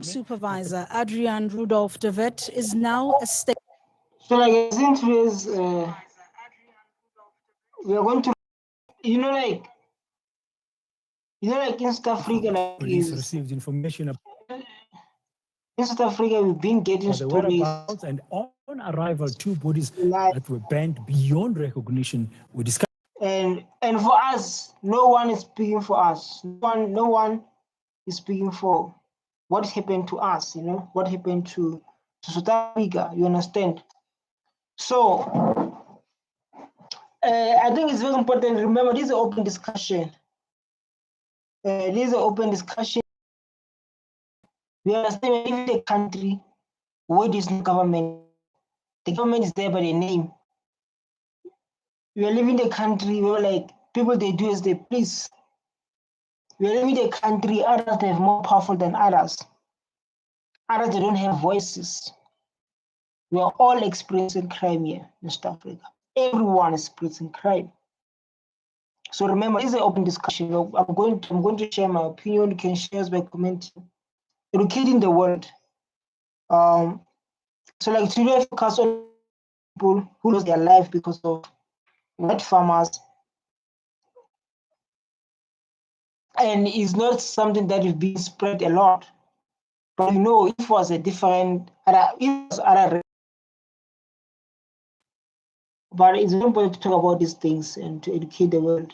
Supervisor Adrian Rudolph de Wet is now a state. So, like I think today's, we are going to, like in South Africa, like Police received information in South Africa, we've been getting about the stories. whereabouts, and on arrival, 2 bodies Like, that were banned beyond recognition were discovered. and for us, no one is speaking for us. No one is speaking for what happened to us. What happened to South Africa. You understand? So, I think it's very important. Remember, this is an open discussion. This is an open discussion. We understand we live in a country where there is no government. The government is there by the name. We are living in a country where, like, people, they do as they please. We are living in a country, others they have more powerful than others. Others, they don't have voices. We are all experiencing crime here in South Africa. Everyone is experiencing crime. So remember, this is an open discussion. I'm going to share my opinion. You can share by commenting. Educating the world. So, like, today focus on people who lose their life because of white farmers, and it's not something that is being spread a lot. But if it was a different, but it's very important to talk about these things and to educate the world.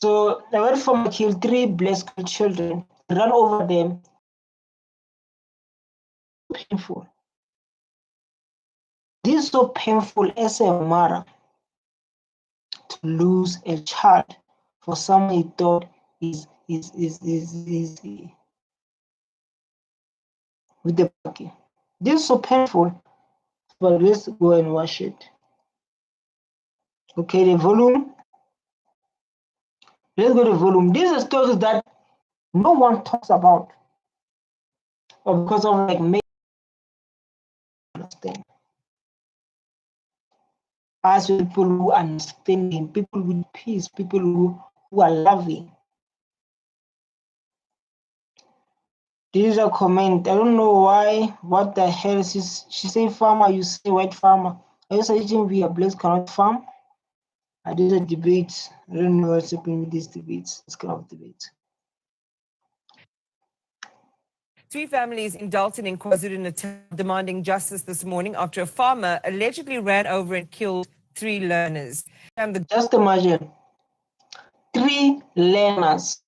So the white farmer killed 3 black school children, ran over them. Painful. This is so painful as a mother to lose a child for someone he thought is with the bucket. This is so painful, but let's go and watch it. Okay, the volume. Let's go to volume. These are stories that no one talks about, or because of like me. Understand? As people who understand him, people with peace, people who are loving. This is a comment. I don't know why. What the hell? She say farmer, you say white farmer. Are you suggesting we are blessed cannot farm? These are debates. I don't know what's happening with these debates. This kind of debate. 3 families in Dalton in KwaZulu-Natal demanding justice this morning after a farmer allegedly ran over and killed 3 learners. Just imagine 3 learners.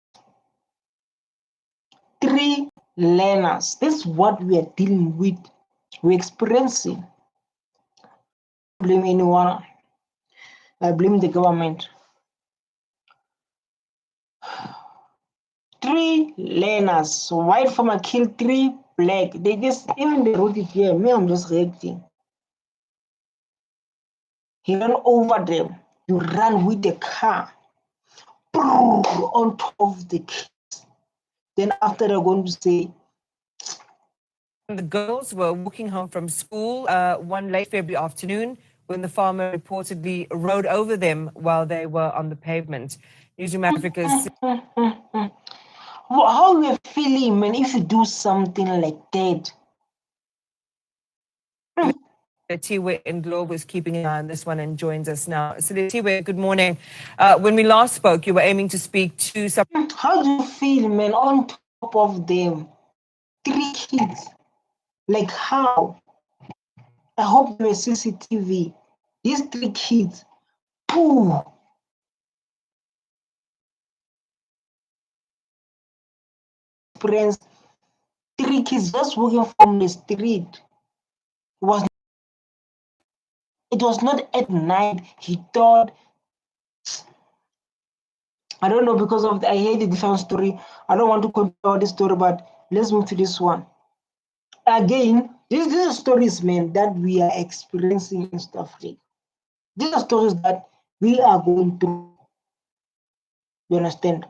3 learners. This is what we are dealing with. We're experiencing. I don't blame anyone. I blame the government. 3 learners. So white farmer killed 3 black. They wrote it here. Me, I'm just reacting. He ran over them. You ran with the car on top of the kids. Then after they're going to say. The girls were walking home from school one late February afternoon when the farmer reportedly rode over them while they were on the pavement. Newsroom Africa's how you feeling, man, if you do something like that? Tiwe in Globe is keeping an eye on this one and joins us now. So Tiwe, good morning. When we last spoke, you were aiming to speak to some. How do you feel, man, on top of them? 3 kids. Like how? I hope you have CCTV. These 3 kids. Pooh. Friends, 3 kids just walking from the street. It was not at night. He thought, I don't know, because of I heard a different story. I don't want to continue this story, but let's move to this one. Again, these are stories, man, that we are experiencing in South Africa. These are stories that we are going through. You understand?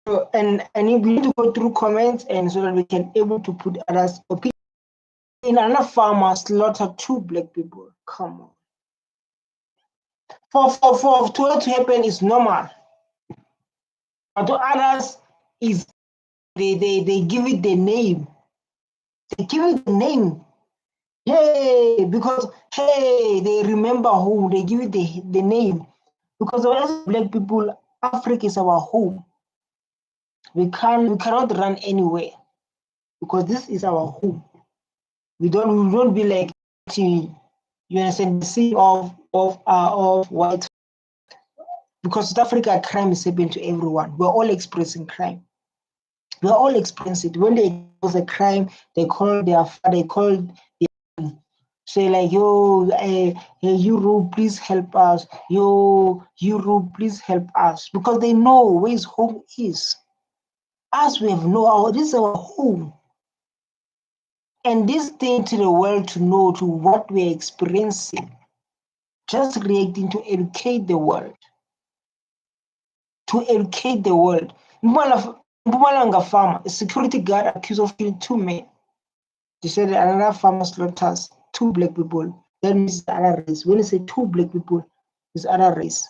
So, and we need to go through comments and so that we can able to put others' opinion. In another farmer slaughtered 2 black people. Come on. For it to happen is normal. But to others, is they give it the name. They give it the name. Hey, because hey, they remember home. They give it the name. Because as Black people, Africa is our home. We cannot run anywhere because this is our home. We don't be like you understand the sea of white, because South Africa crime is happening to everyone. We're all experiencing crime. We're all experiencing it. When they expose a crime, they call their father, they call their say like, yo, hey, Europe, please help us. Yo, Europe, please help us. Because they know where his home is. As we have know, this is our home. And this thing to the world to know to what we're experiencing, just reacting to educate the world. To educate the world. Mpumalanga farmer, a security guard accused of killing 2 men. They said that another farmer slaughters 2 Black people. That means it's the other race. When you say 2 Black people, it's other race.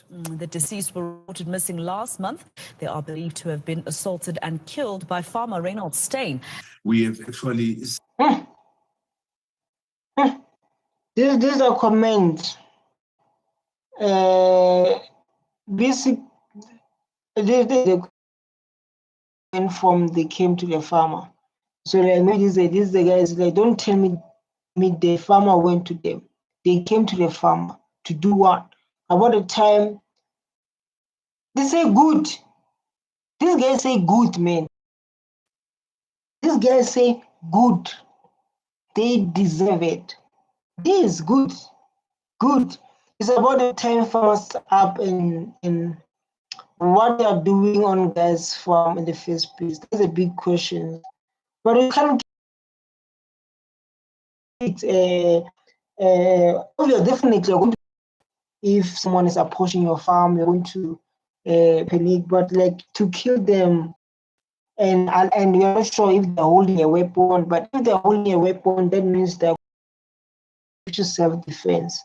The deceased were reported missing last month. They are believed to have been assaulted and killed by farmer Reynold Steyn. We have actually These are comments. Basic. They from they came to the farmer. So like maybe this the guys like, don't tell me the farmer went to them. They came to the farmer to do what? About the time they say good. These guys say good, man. These guys say good. They deserve it. This is good. Good. It's about the time farmers up in what they are doing on guys' farm in the first place. That's a big question. But you can't you're definitely going to, if someone is approaching your farm, you're going to panic, but like to kill them and you're not sure if they're holding a weapon, but if they're holding a weapon, that means they're just self-defense,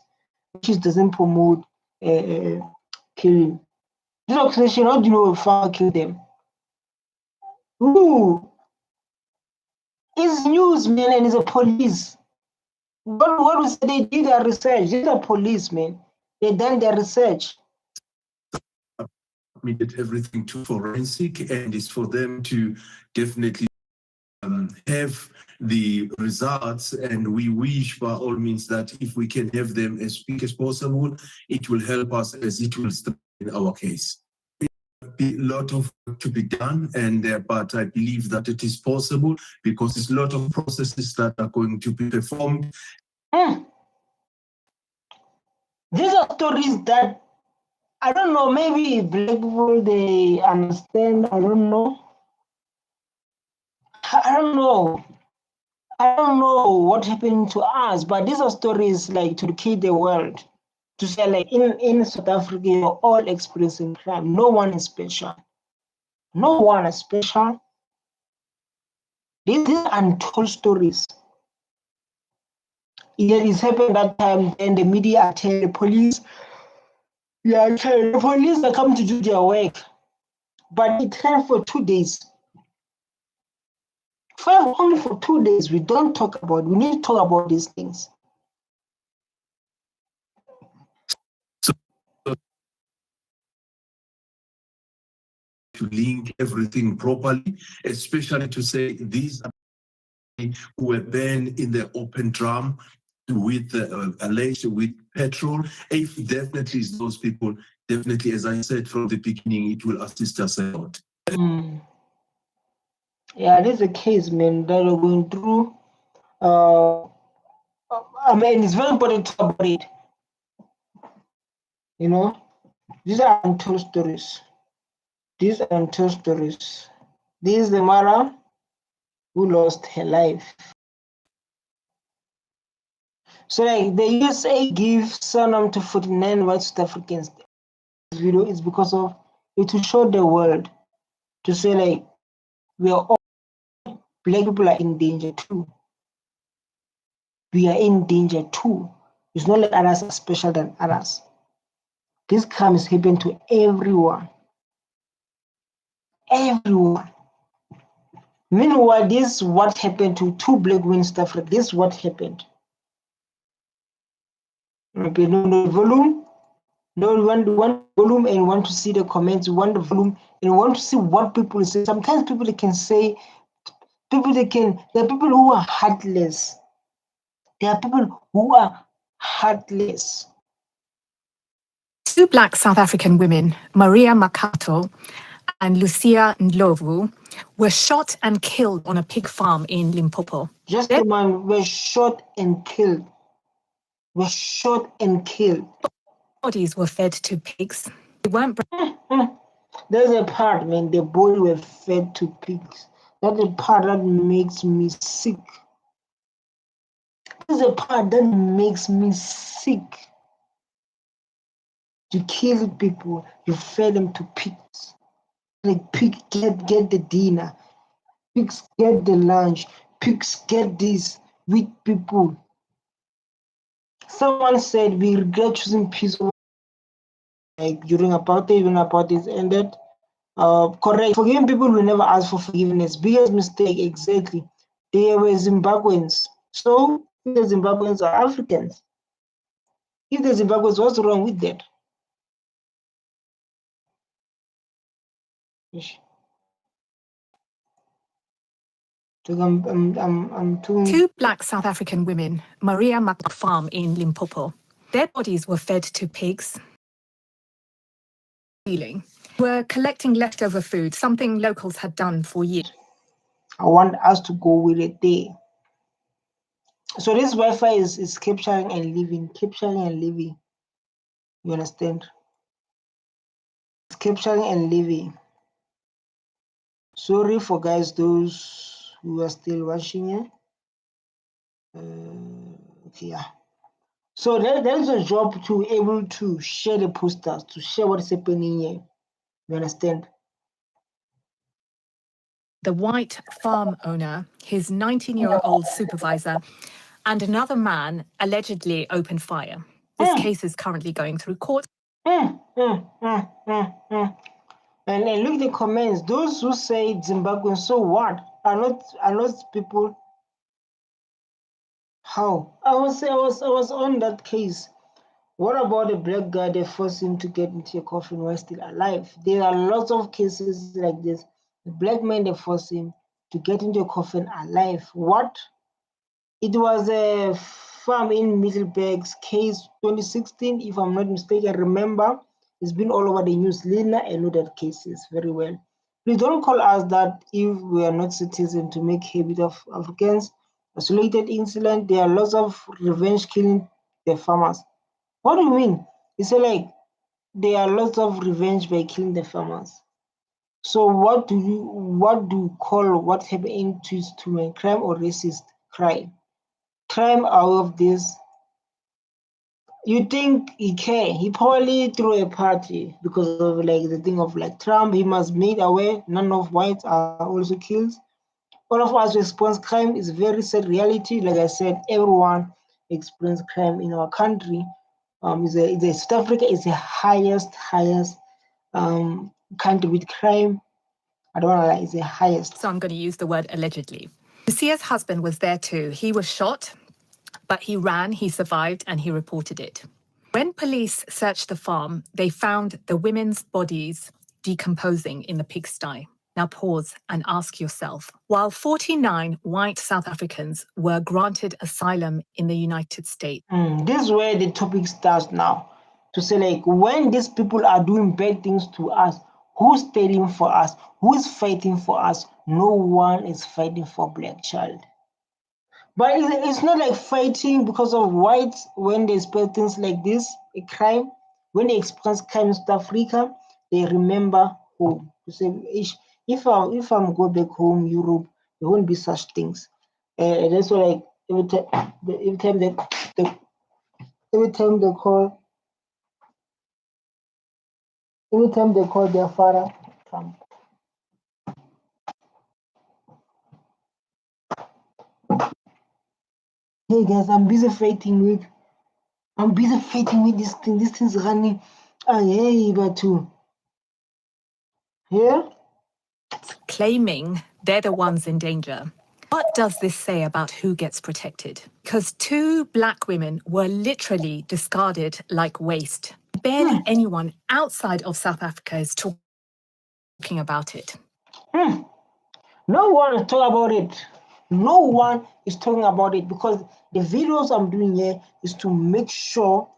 which doesn't promote killing. This accusation, how do you know if farmer kill them? Ooh, it's news, man, and it's a police. What was they did their research? These are police, man. They done their research. submitted everything to forensic, and it's for them to definitely have the results. And we wish by all means that if we can have them as quick as possible, it will help us as it will strengthen our case. Be a lot of work to be done, and but I believe that it is possible because there's a lot of processes that are going to be performed. These are stories that I don't know, maybe Black people they understand. I don't know. I don't know what happened to us, but these are stories like to educate the world. To say like in South Africa, you're all experiencing crime. No one is special. No one is special. These are untold stories. It happened that time, and the media tell the police, the police are coming to do their work. But it happened for 2 days. Only for 2 days. We don't talk about, we need to talk about these things. To link everything properly, especially to say these are who were burned in the open drum with alleged with petrol. If definitely is those people, definitely, as I said from the beginning, it will assist us a lot. Yeah, this is a case, man, that we're going through. I mean, it's very important to talk about it. You know, these are untold stories. These are untold stories. This is the mother who lost her life. So like the USA gives Sanam to 49 white South Africans. This video is because of it to show the world, to say like we are all Black people are in danger too. We are in danger too. It's not like others are special than others. This crime is happening to everyone. Everyone. Meanwhile, this is what happened to two black women in South Africa. This is what happened. Okay, no volume. No one volume and want to see the comments, want the volume and want to see what people say. Sometimes people they can say, there are people who are heartless. There are people who are heartless. Two black South African women, Maria Makato and Lucia Ndlovu, were shot and killed on a pig farm in Limpopo. Just a man were shot and killed. Were shot and killed. Bodies were fed to pigs. They weren't. There's a part, man, the body were fed to pigs. That's the part that makes me sick. There's a part that makes me sick. You kill people, you feed them to pigs. Like pig get the dinner, pigs get the lunch, pigs get this with people. Someone said we regret choosing peace over like during apartheid when apartheid ended. Correct. Forgiving people will never ask for forgiveness. Biggest mistake, exactly. They were Zimbabweans. So if the Zimbabweans are Africans, if the Zimbabweans, what's wrong with that? I'm too. Two black South African women, Maria Makato farm in Limpopo. Their bodies were fed to pigs. Were collecting leftover food, something locals had done for years. I want us to go with it there. So this Wi-Fi is capturing and leaving, capturing and leaving. You understand? It's capturing and leaving. Sorry for guys, those who are still watching it. Okay, yeah. So there is a job to able to share the posters, to share what is happening here. You understand? The white farm owner, his 19-year-old supervisor, and another man allegedly opened fire. This case is currently going through court. And look at the comments. Those who say Zimbabwean, so what? Are not people. How? I was on that case. What about the black guy they forced him to get into a coffin while still alive? There are lots of cases like this. The black man they forced him to get into a coffin alive. What? It was a farm in Middleburg's case 2016, if I'm not mistaken. Remember, it's been all over the news. Lina, I know that cases very well. Please don't call us that if we are not citizens to make habit of Africans. Isolated incident, there are lots of revenge killing the farmers. What do you mean? It's like there are lots of revenge by killing the farmers. So what do you call what happened to a crime or racist crime? Crime out of this. You think he care? He probably threw a party because of like the thing of like Trump. He must made aware none of whites are also killed. All of us experience crime is very sad reality. Like I said, everyone experience crime in our country. South Africa is the highest country with crime. I don't know, it's the highest. So I'm going to use the word allegedly. Lucia's husband was there too. He was shot, but he ran, he survived, and he reported it. When police searched the farm, they found the women's bodies decomposing in the pigsty. Now pause and ask yourself, while 49 white South Africans were granted asylum in the United States. This is where the topic starts now. To say like, when these people are doing bad things to us, who's standing for us? Who is fighting for us? No one is fighting for black child. But it's not like fighting because of whites when they experience things like this, a crime. When they experience crime in South Africa, they remember home. You say, if I'm go back home, Europe, there won't be such things. That's why like every time they call their father Trump. Hey guys, I'm busy fighting with this thing. This thing's running. Hey, but too. Here? claiming they're the ones in danger. What does this say about who gets protected? Because 2 black women were literally discarded like waste. Barely anyone outside of South Africa is talking about it. No one is talking about it. No one is talking about it because the videos I'm doing here is to make sure,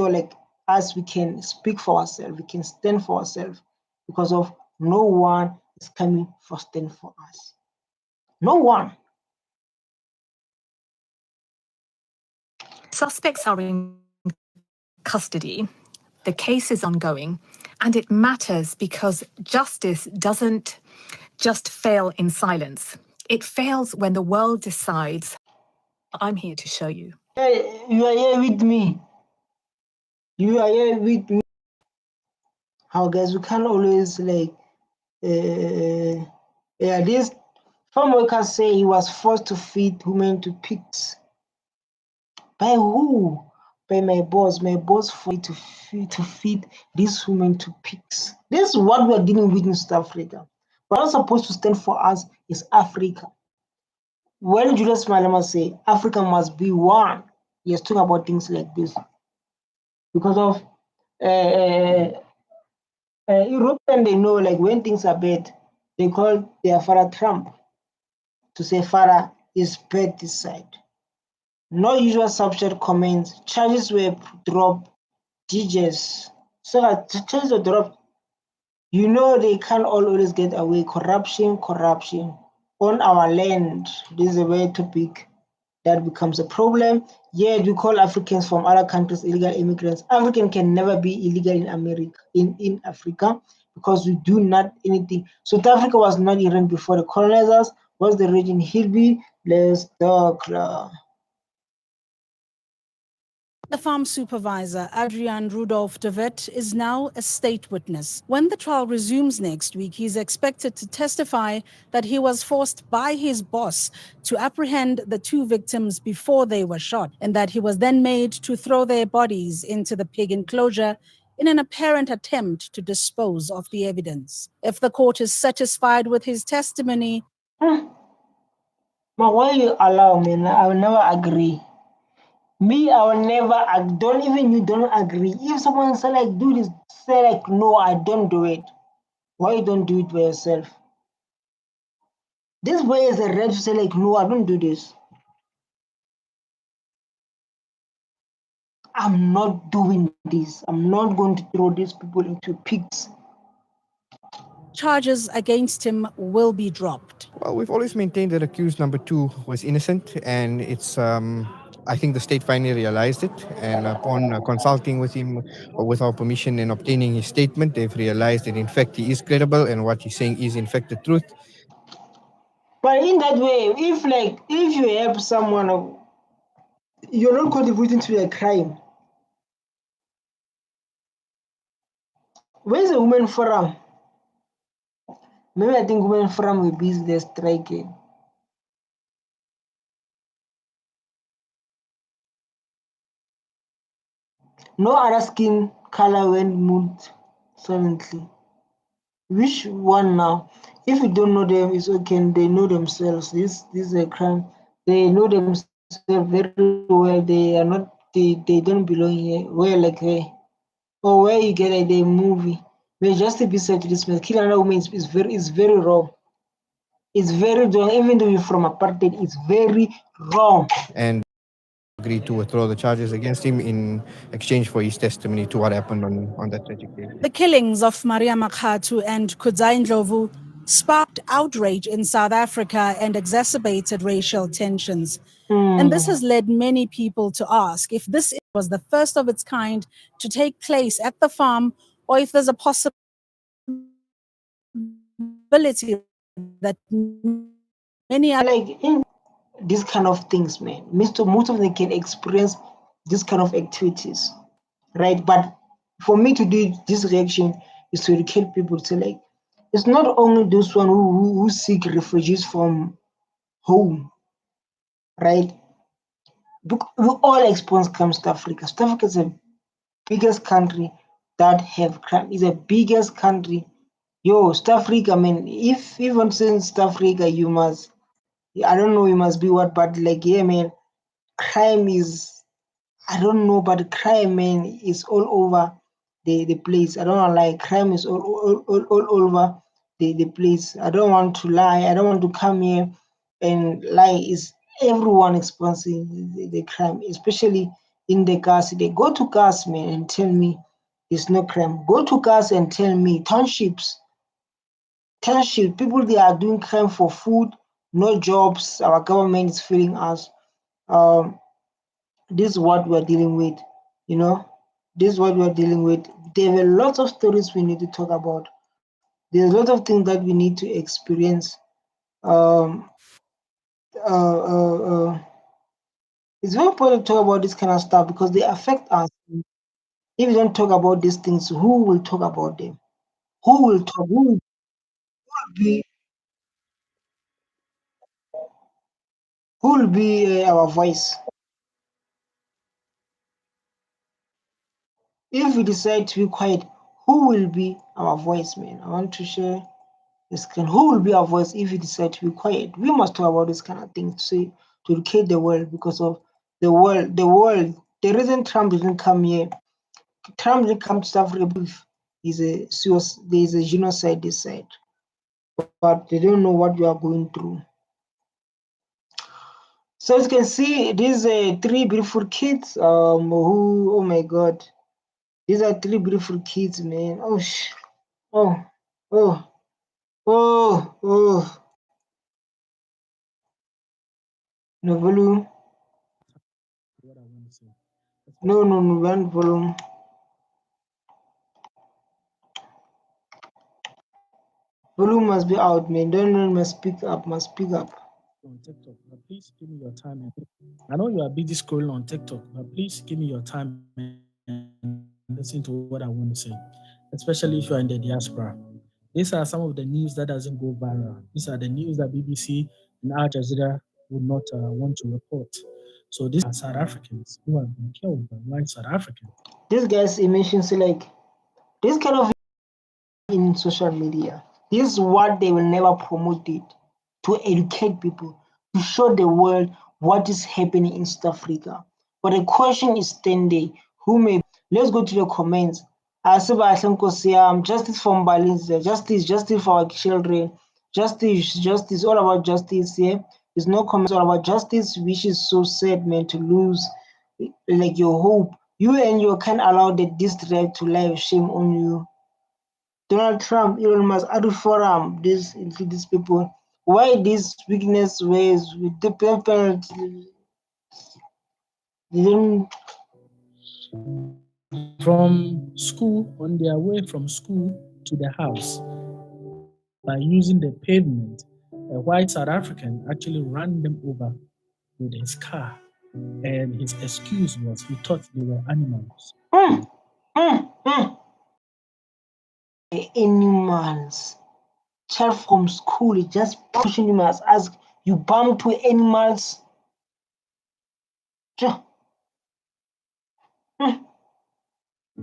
like us, we can speak for ourselves, we can stand for ourselves because of no one is coming for stand for us. No one. Suspects are in custody. The case is ongoing, and it matters because justice doesn't just fail in silence. It fails when the world decides, I'm here to show you. Hey, you are here with me. You are here with me. How guys, we can't always like this farm workers say he was forced to feed women to pigs. By who? By my boss. My boss forced to feed these women to pigs. This is what we are dealing with in South Africa. We're not supposed to stand for us is Africa. When Julius Malema say Africa must be one, he is talking about things like this. Because of European, they know like when things are bad, they call their father Trump to say father is bad this side. No usual subject comments. Charges were dropped. DJs. So charges were dropped. You know they can't always get away. Corruption on our land. This is a very topic that becomes a problem. Yet we call Africans from other countries illegal immigrants. African can never be illegal in America, in Africa, because we do not anything. South Africa was not Iran before the colonizers. Was the region Hilby? Let's talk. The farm supervisor, Adrian Rudolph de Wet, is now a state witness. When the trial resumes next week, he's expected to testify that he was forced by his boss to apprehend the 2 victims before they were shot, and that he was then made to throw their bodies into the pig enclosure in an apparent attempt to dispose of the evidence. If the court is satisfied with his testimony, But why you allow me? I will never agree. Me, I will never. Don't agree. If someone say like do this, say like no, I don't do it. Why you don't do it by yourself? This way is a right to say like no, I don't do this. I'm not doing this. I'm not going to throw these people into pigs. charges against him will be dropped. Well, we've always maintained that accused number 2 was innocent, and it's I think the state finally realized it, and upon consulting with him or with our permission and obtaining his statement, they've realized that in fact he is credible and what he's saying is in fact the truth. But in that way, if you help someone, you're not contributing to a crime. Where's the women forum? Maybe I think women forum will be there striking. No other skin color went moved silently. Which one now? If you don't know them, it's okay. They know themselves. This is a crime. They know themselves very well. They are not. They don't belong here. Where like hey, or where you get a movie. Where just to be said to this man, killing another woman is very wrong. It's very wrong. Even though you're from apartheid, it's very wrong. And agreed to withdraw the charges against him in exchange for his testimony to what happened on that tragic day. The killings of Maria Makhatu and Kudzai Ndlovu sparked outrage in South Africa and exacerbated racial tensions. And this has led many people to ask if this was the first of its kind to take place at the farm, or if there's a possibility that many other Like in these kind of things, man. Most of them can experience this kind of activities, right? But for me to do this reaction is to educate people to like, it's not only those one who seek refugees from home, right? We all experience comes to Africa. South Africa is the biggest country that have crime. It's the biggest country Yo, South Africa, man. If even since South Africa, you must. I don't know. You must be what, but like, yeah, man. Crime is. I don't know, but crime, man, is all over the place. I don't want to lie. Crime is all over the place. I don't want to lie. I don't want to come here and lie. Is everyone experiencing the crime, especially in the gas? They go to gas, man, and tell me there's no crime. Go to gas and tell me township people they are doing crime for food, no jobs. Our government is failing us. Um, this is what we're dealing with, you know. This is what we're dealing with. There are lots of stories we need to talk about. There's a lot of things that we need to experience. Um, uh, uh, uh, it's very important to talk about this kind of stuff because they affect us. If we don't talk about these things, who will talk about them? Who will talk? Who will be? Who will be our voice? If we decide to be quiet, who will be our voice, man? I want to share this kind. Who will be our voice if we decide to be quiet? We must talk about this kind of thing to educate the world because of the world. The world. The reason Trump didn't come here, Trump didn't come to South Africa. There is a genocide this side, but they don't know what we are going through. So as you can see, these three beautiful kids. Who? Oh my God, these are three beautiful kids, man. Oh, oh, oh, oh. No volume. What I want to say. No, no, no, one volume. Volume must be out, man. Don't must speak up. Must speak up. On TikTok, but please give me your time. I know you are busy scrolling on TikTok, but please give me your time and listen to what I want to say, especially if you are in the diaspora. These are some of the news that doesn't go viral. These are the news that BBC and Al Jazeera would not want to report. So these are South Africans who have been killed by white South Africans. These guys mentions like this kind of in social media. This is what they will never promote it to educate people, to show the world what is happening in South Africa. But the question is standing. Who may let's go to the comments. Justice for Mbalinze, justice for our children, justice, all about justice here. There's no comments all about justice, which is so sad, man, to lose like your hope. You and your can allow the district to live shame on you. Donald Trump, Elon Musk, Adu Forum, these people. Why this weakness ways with the people didn't From school, on their way from school to the house, by using the pavement, a white South African actually ran them over with his car. And his excuse was he thought they were animals. mm, mm. Animals. Child from school is just pushing him as you bump to animals.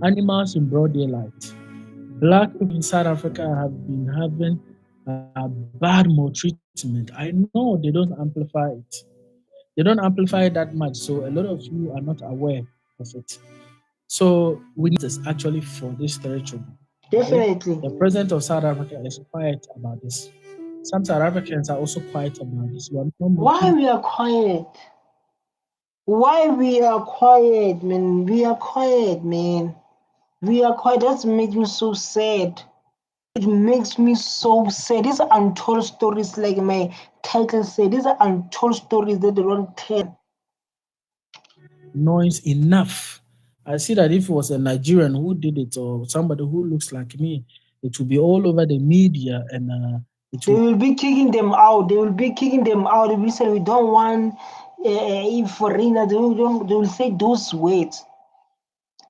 Animals in broad daylight. Black people in South Africa have been having bad maltreatment. I know they don't amplify it. They don't amplify it that much, so a lot of you are not aware of it. So we need this actually for this territory. Definitely. The president of South Africa is quiet about this. Some South Africans are also quiet about this. Why we are quiet? Why we are quiet, man? We are quiet, man. We are quiet. That makes me so sad. It makes me so sad. These are untold stories, like my title said. These are untold stories that they don't tell. Noise enough. I see that if it was a Nigerian who did it or somebody who looks like me, it will be all over the media and they will be kicking them out. They will be kicking them out. They will say we don't want foreigners. They will say those words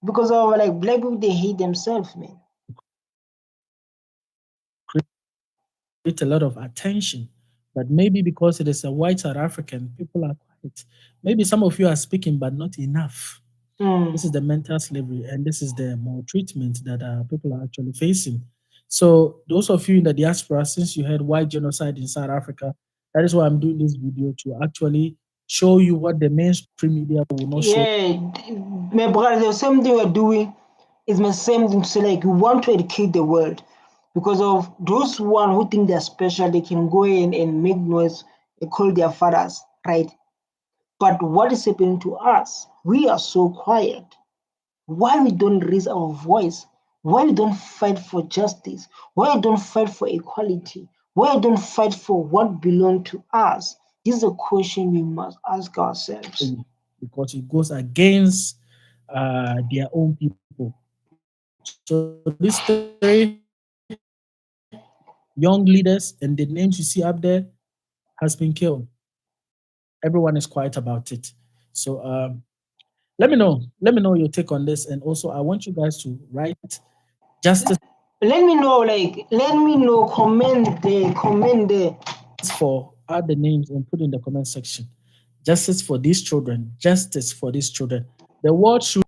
because of like black people. They hate themselves, man. create a lot of attention. But maybe because it is a white South African, people are quiet. Maybe some of you are speaking, but not enough. This is the mental slavery, and this is the maltreatment that people are actually facing. So those of you in the diaspora, since you heard white genocide in South Africa, that is why I'm doing this video to actually show you what the mainstream media will not show. Yeah, my brother, the same thing we're doing is the same thing to say, like, we want to educate the world. Because of those one who think they're special, they can go in and make noise and call their fathers, right? But what is happening to us? We are so quiet. Why we don't raise our voice? Why we don't fight for justice? Why we don't fight for equality? Why we don't fight for what belongs to us? This is a question we must ask ourselves. Because it goes against their own people. So these three young leaders and the names you see up there has been killed. Everyone is quiet about it. So let me know your take on this, and also I want you guys to write justice. Let me know, comment there. For add the names and put in the comment section. Justice for these children. Justice for these children. The world should.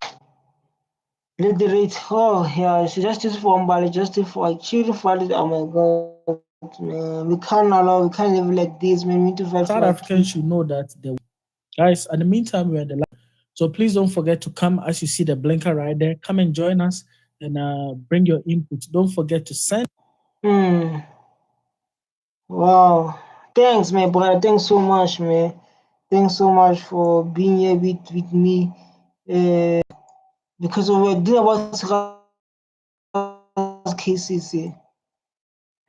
Let the rate. Oh yeah, it's justice for Mbali, justice for children. Oh my God, man, we can't live like this, man. We need to fight South for Africans should know that the guys. In the meantime, we're in the live. So please don't forget to come as you see the blinker right there. Come and join us and bring your input. Don't forget to send. Wow. Thanks, my brother. Thanks so much, man. Thanks so much for being here with me. Because we're dealing about cases here.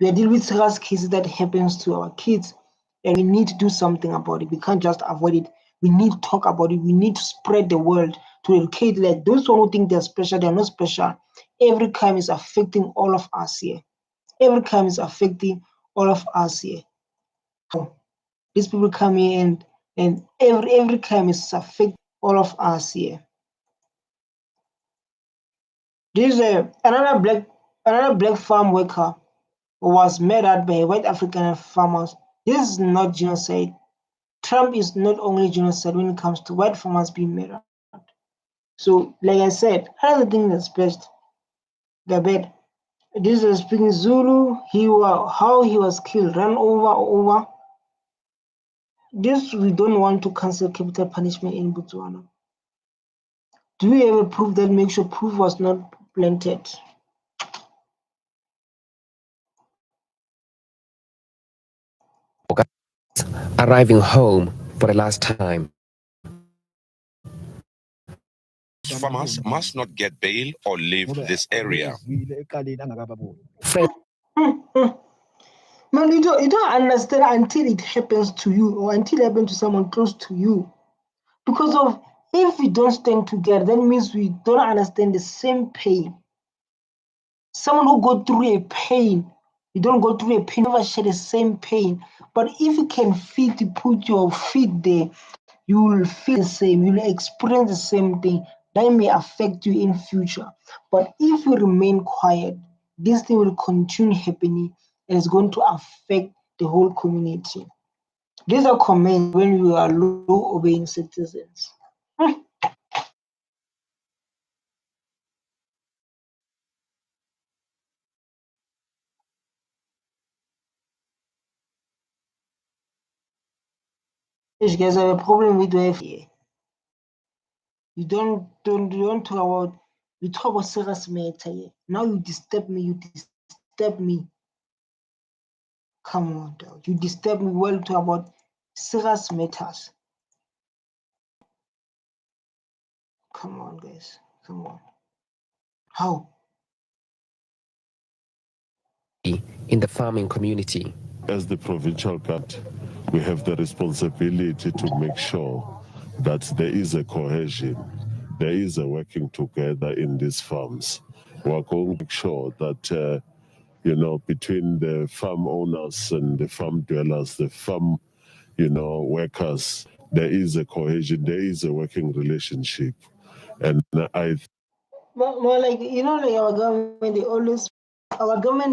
We are dealing with serious cases that happens to our kids, and we need to do something about it. We can't just avoid it. We need to talk about it. We need to spread the word to educate. Like those who think they're special, they're not special. Every crime is affecting all of us here. Every crime is affecting all of us here. These people come in and every crime is affecting all of us here. This is another black farm worker was murdered by white African farmers. This is not genocide. Trump is not only genocide when it comes to white farmers being murdered. So, like I said, another thing that's best, the bed. This is speaking Zulu. How he was killed, run over. This we don't want to cancel capital punishment in Botswana. Do we have a proof that makes sure proof was not planted? Arriving home for the last time. Farmers must not get bail or leave this area. Man, you don't understand until it happens to you or until it happens to someone close to you. Because of if we don't stand together, that means we don't understand the same pain. Someone who go through a pain, you don't go through a pain, never share the same pain. But if you can feel to put your feet there, you will feel the same, you will experience the same thing. That may affect you in future. But if you remain quiet, this thing will continue happening and it's going to affect the whole community. These are comments when we are law obeying citizens. You guys have a problem with the You don't talk about, you talk about serious matter here. Now you disturb me. Come on, dog. You disturb me while talk about serious matters. Come on, guys. Come on. How? In the farming community. As the provincial government, we have the responsibility to make sure that there is a cohesion, there is a working together in these farms. We're going to make sure that, between the farm owners and the farm dwellers, the farm, workers, there is a cohesion, there is a working relationship. And More like, like our government,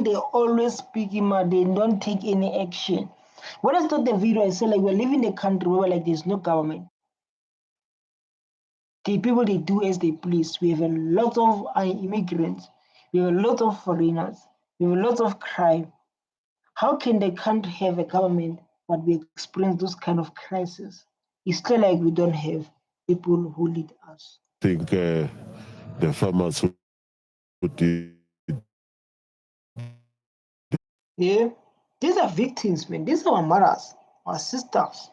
they always speak, but they don't take any action. When I start the video, I say like we're living in a country where like there's no government. The people, they do as they please. We have a lot of immigrants. We have a lot of foreigners. We have lots of crime. How can the country have a government but we experience those kind of crises? It's clear like we don't have people who lead us. I think the farmers who did. Yeah, these are victims, man. These are our mothers, our sisters.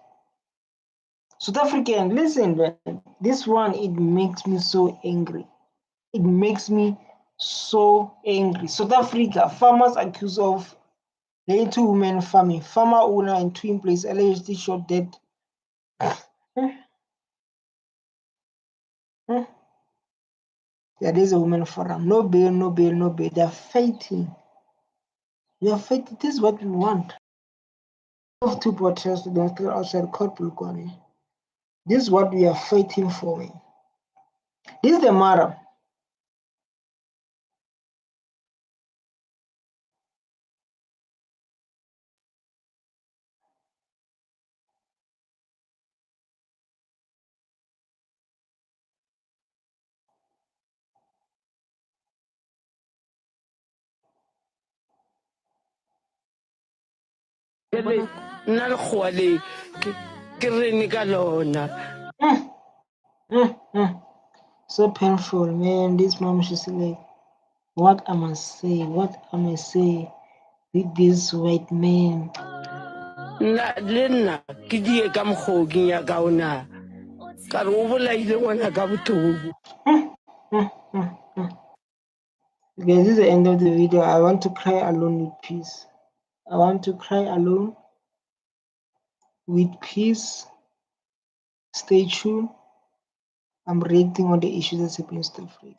South African, listen, man. This one, it makes me so angry. It makes me so angry. South Africa, farmers accused of laying 2 women farming. Farmer owner in Twin Place allegedly shot dead. Yeah, there's a woman forum. No bail, no bail, no bail. They're fighting. We are fighting. This is what we want. Of two protests demonstrate outside court Polokwane. This is what we are fighting for. This is the matter. So painful, man. This mom, she's like, what am I say? What am I say with this white man? Guys, this is the end of the video. I want to cry alone with peace. I want to cry alone with peace. Stay tuned. I'm reacting on the issues that's happening in South Africa.